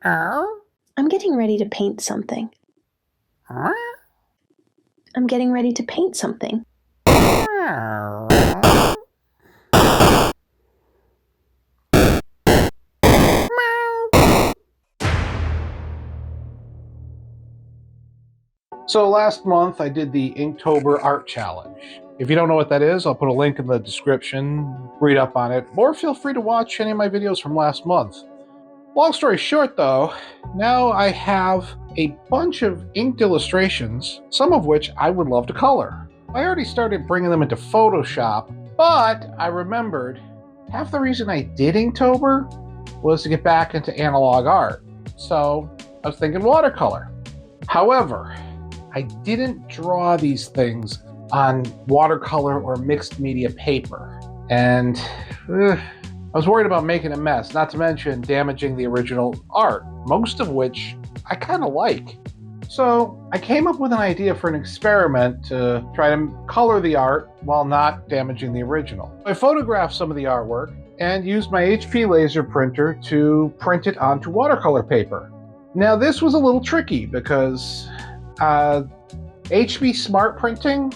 I'm getting ready to paint something. I'm getting ready to paint something. So last month I did the Inktober art challenge. If you don't know what that is, I'll put a link in the description, read up on it, or feel free to watch any of my videos from last month. Long story short though, now I have a bunch of inked illustrations, some of which I would love to color. I already started bringing them into Photoshop, but I remembered half the reason I did Inktober was to get back into analog art. So I was thinking watercolor. However, I didn't draw these things on watercolor or mixed media paper. And I was worried about making a mess, not to mention damaging the original art, most of which I kind of like. So I came up with an idea for an experiment to try to color the art while not damaging the original. I photographed some of the artwork and used my HP laser printer to print it onto watercolor paper. Now this was a little tricky because HP smart printing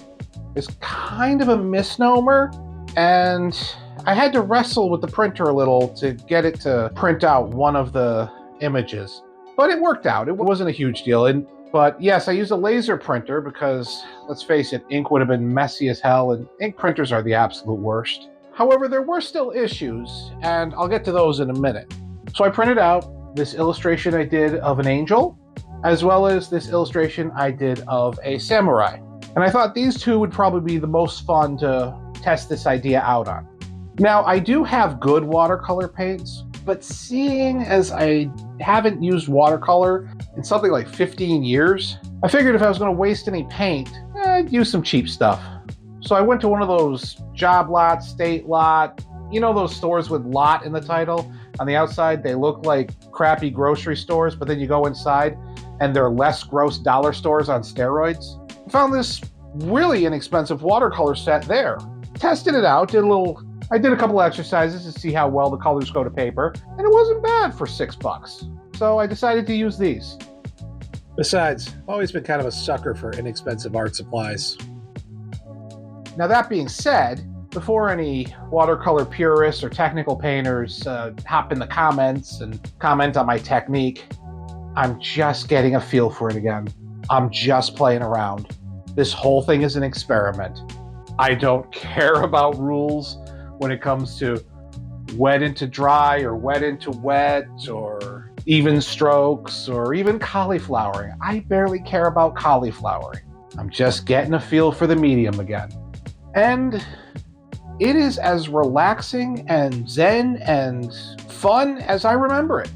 is kind of a misnomer, and I had to wrestle with the printer a little to get it to print out one of the images. But it worked out. It wasn't a huge deal. But yes, I used a laser printer because, let's face it, ink would have been messy as hell, and ink printers are the absolute worst. However, there were still issues, and I'll get to those in a minute. So I printed out this illustration I did of an angel, as well as this illustration I did of a samurai. And I thought these two would probably be the most fun to test this idea out on. Now, I do have good watercolor paints, but seeing as I haven't used watercolor in something like 15 years, I figured if I was going to waste any paint, I'd use some cheap stuff. So I went to one of those Job Lot, State Lot, you know those stores with lot in the title? On the outside, they look like crappy grocery stores, but then you go inside and they're less gross dollar stores on steroids. I found this really inexpensive watercolor set there. Tested it out, I did a couple exercises to see how well the colors go to paper, and it wasn't bad for $6. So I decided to use these. Besides, I've always been kind of a sucker for inexpensive art supplies. Now that being said, before any watercolor purists or technical painters hop in the comments and comment on my technique, I'm just getting a feel for it again. I'm just playing around. This whole thing is an experiment. I don't care about rules when it comes to wet into dry or wet into wet or even strokes or even cauliflowering. I barely care about cauliflowering. I'm just getting a feel for the medium again. And it is as relaxing and zen and fun as I remember it.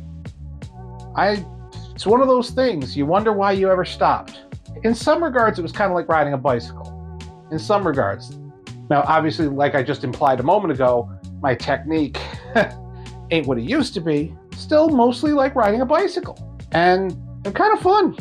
It's one of those things, you wonder why you ever stopped. In some regards, it was kind of like riding a bicycle. In some regards. Now, obviously, like I just implied a moment ago, my technique ain't what it used to be. Still mostly like riding a bicycle. And kind of fun.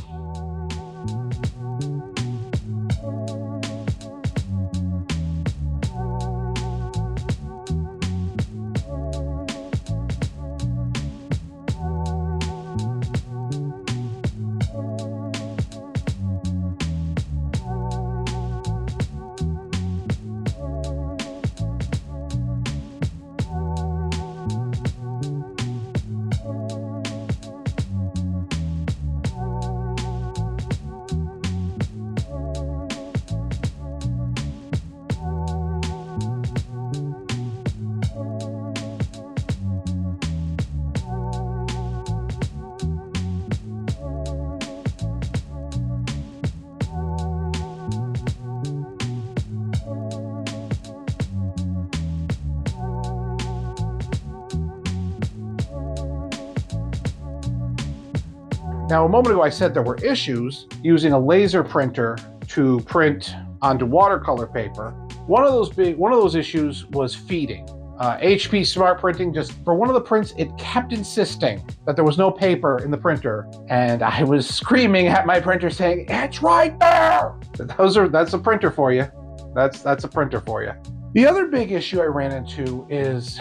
Now, a moment ago I said there were issues using a laser printer to print onto watercolor paper. One of those issues was feeding. HP Smart Printing, just for one of the prints, it kept insisting that there was no paper in the printer, and I was screaming at my printer saying, "It's right there!" That's a printer for you. That's a printer for you. The other big issue I ran into is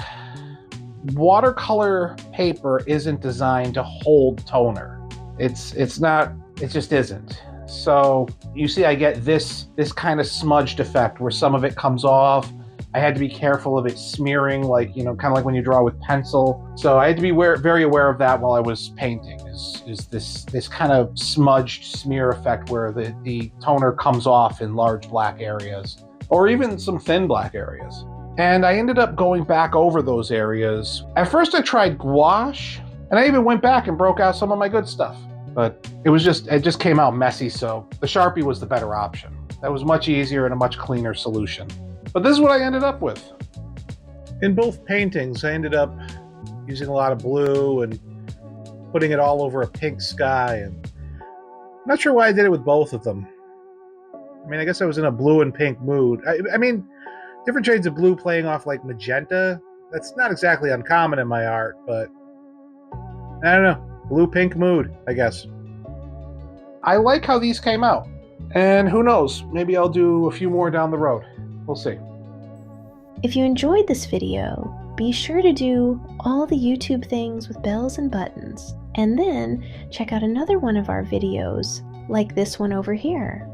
watercolor paper isn't designed to hold toner. It's not, it just isn't. So you see I get this kind of smudged effect where some of it comes off. I had to be careful of it smearing, like, you know, kind of like when you draw with pencil. So I had to be very aware of that while I was painting, is this kind of smudged smear effect where the toner comes off in large black areas, or even some thin black areas. And I ended up going back over those areas. At first I tried gouache, and I even went back and broke out some of my good stuff. But it just came out messy, so the Sharpie was the better option. That was much easier and a much cleaner solution. But this is what I ended up with. In both paintings, I ended up using a lot of blue and putting it all over a pink sky. And I'm not sure why I did it with both of them. I mean, I guess I was in a blue and pink mood. I mean, different shades of blue playing off like magenta. That's not exactly uncommon in my art, but I don't know. Blue-pink mood, I guess. I like how these came out. And who knows, maybe I'll do a few more down the road. We'll see. If you enjoyed this video, be sure to do all the YouTube things with bells and buttons, and then check out another one of our videos, like this one over here.